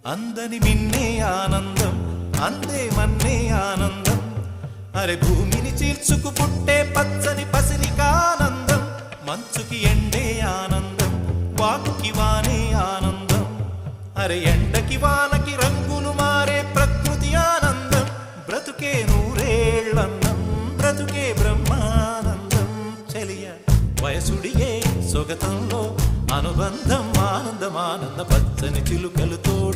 అందని మిన్నే ఆనందం అందే మన్నే ఆనందం అరే భూమిని చీల్చుకు పుట్టే పచ్చని పసిరికానందం మంచుకి ఎండే ఆనందం వాకుకి వానే ఆనందం అరే ఎండకి వానకి రంగులు మారే ప్రకృతి ఆనందం బ్రతుకే నూరేళ్ళన్నం బ్రతుకే బ్రహ్మానందం చెలియ వయసుడియే సొగతంలో అనుబంధం ఆనందం ఆనంద పచ్చని చిలుకలు తోడు